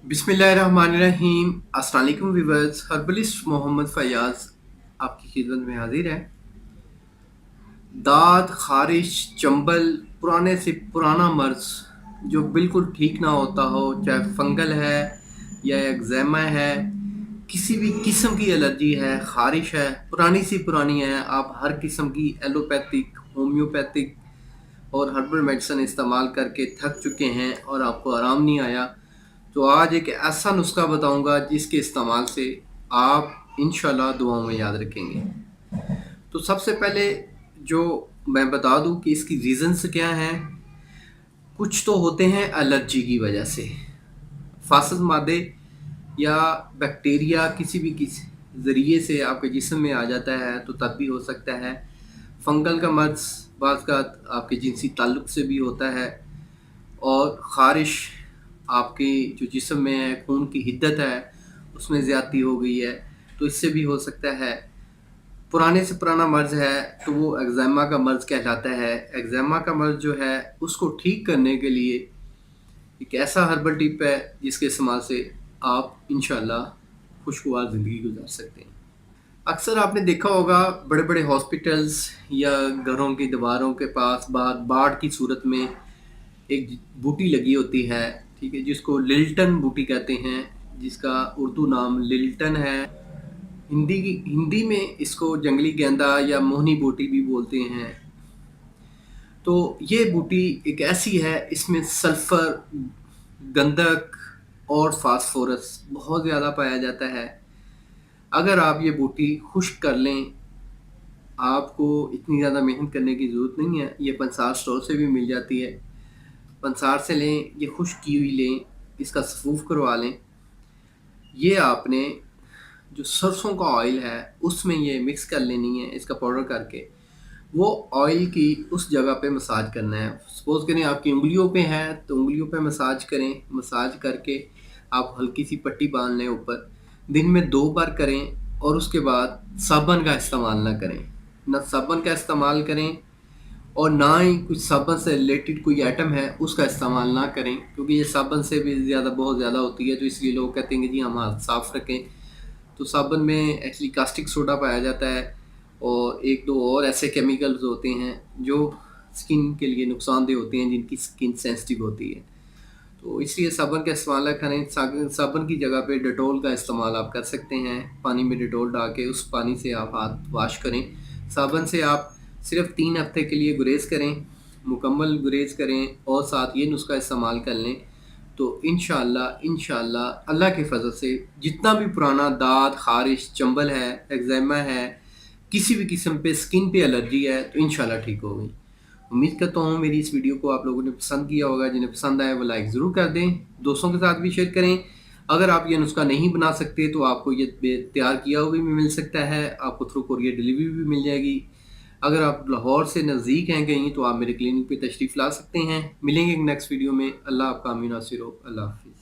बिस्मिल्लाहिर्रहमानिर्रहीम। अस्सलाम वालेकुम व्यूअर्स। हर्बलिस्ट मोहम्मद फैयाज आपकी खिदमत में हाजिर है। दाद, खारिश, चंबल, पुराने से पुराना मर्ज जो बिल्कुल ठीक ना होता हो, चाहे फंगल है या एक्ज़ेमा है, किसी भी किस्म की एलर्जी है, खारिश है, पुरानी सी पुरानी है, आप हर किस्म की एलोपैथिक, होम्योपैथिक और हर्बल मेडिसिन इस्तेमाल करके थक चुके हैं और आपको आराम नहीं आया, तो आज एक ऐसा नुस्खा बताऊंगा जिसके इस्तेमाल से आप इंशाल्लाह दुआओं में याद रखेंगे। तो सबसे पहले जो मैं बता दूं कि इसकी रीज़न्स क्या हैं। कुछ तो होते हैं एलर्जी की वजह से, फासद मादे या बैक्टीरिया किसी ज़रिए से आपके जिस्म में आ जाता है तो तब भी हो सकता है। फंगल का मर्ज बाज़ का आपके जिनसी ताल्लुक़ से भी होता है। और ख़ारिश आपके जो जिस्म में है, खून की हिद्दत है उसमें ज़्यादती हो गई है तो इससे भी हो सकता है। पुराने से पुराना मर्ज़ है तो वो एक्ज़ेमा का मर्ज़ कहलाता है। एक्ज़ेमा का मर्ज़ जो है उसको ठीक करने के लिए एक ऐसा हर्बल टिप है जिसके इस्तेमाल से आप इंशाल्लाह खुशगवार ज़िंदगी गुजार सकते हैं। अक्सर आपने देखा होगा बड़े बड़े हॉस्पिटल्स या घरों की दीवारों के पास बाहर बाड़ की सूरत में एक बूटी लगी होती है, ठीक है, जिसको लिल्टन बूटी कहते हैं, जिसका उर्दू नाम लिल्टन है। हिंदी में इसको जंगली गेंदा या मोहनी बूटी भी बोलते हैं। तो ये बूटी एक ऐसी है, इसमें सल्फ़र, गंधक और फास्फोरस बहुत ज़्यादा पाया जाता है। अगर आप ये बूटी खुश्क कर लें, आपको इतनी ज़्यादा मेहनत करने की ज़रूरत नहीं है, ये पंसार स्टोर से भी मिल जाती है। पंसार से लें, ये खुश्क की हुई लें, इसका सफूफ करवा लें। ये आपने जो सरसों का ऑयल है उसमें ये मिक्स कर लेनी है, इसका पाउडर करके वो ऑयल की उस जगह पे मसाज करना है। सपोज़ करें आपकी उंगलियों पे है तो उंगलियों पे मसाज करें, मसाज करके आप हल्की सी पट्टी बांध लें ऊपर। दिन में 2 बार करें और उसके बाद साबुन का इस्तेमाल ना करें। ना साबुन का इस्तेमाल करें और ना ही कुछ साबुन से रिलेटेड कोई आइटम है उसका इस्तेमाल ना करें, क्योंकि ये साबुन से भी बहुत ज़्यादा होती है, तो इसलिए लोग कहते हैं कि जी हम हाथ साफ़ रखें। तो साबुन में एक्चुअली कास्टिक सोडा पाया जाता है और 1-2 और ऐसे केमिकल्स होते हैं जो स्किन के लिए नुकसानदेह होते हैं, जिनकी स्किन सेंसिटिव होती है। तो इसलिए साबुन का इस्तेमाल ना करें। साबुन की जगह पे डेटॉल का इस्तेमाल आप कर सकते हैं। पानी में डेटॉल डाल के उस पानी से आप हाथ वॉश करें। साबुन से आप सिर्फ 3 हफ्ते के लिए गुरेज करें, मुकम्मल गुरेज करें और साथ ये नुस्खा इस्तेमाल कर लें तो इंशाल्लाह अल्लाह के फजल से जितना भी पुराना दाद, खारिश, चंबल है, एक्ज़ेमा है, किसी भी किस्म पे स्किन पे एलर्जी है तो इंशाल्लाह ठीक हो गई। उम्मीद करता हूँ मेरी इस वीडियो को आप लोगों ने पसंद किया होगा। जिन्हें पसंद आए वो लाइक ज़रूर कर दें, दोस्तों के साथ भी शेयर करें। अगर आप ये नुस्खा नहीं बना सकते तो आपको ये तैयार किया हुआ भी मिल सकता है, आपको थ्रू कोरियर डिलीवरी भी मिल जाएगी। अगर आप लाहौर से नज़दीक हैं कहीं तो आप मेरे क्लिनिक पे तशरीफ़ ला सकते हैं। मिलेंगे नेक्स्ट वीडियो में। अल्लाह आपका अमीन नासिर हो। अल्लाह हाफ़िज़।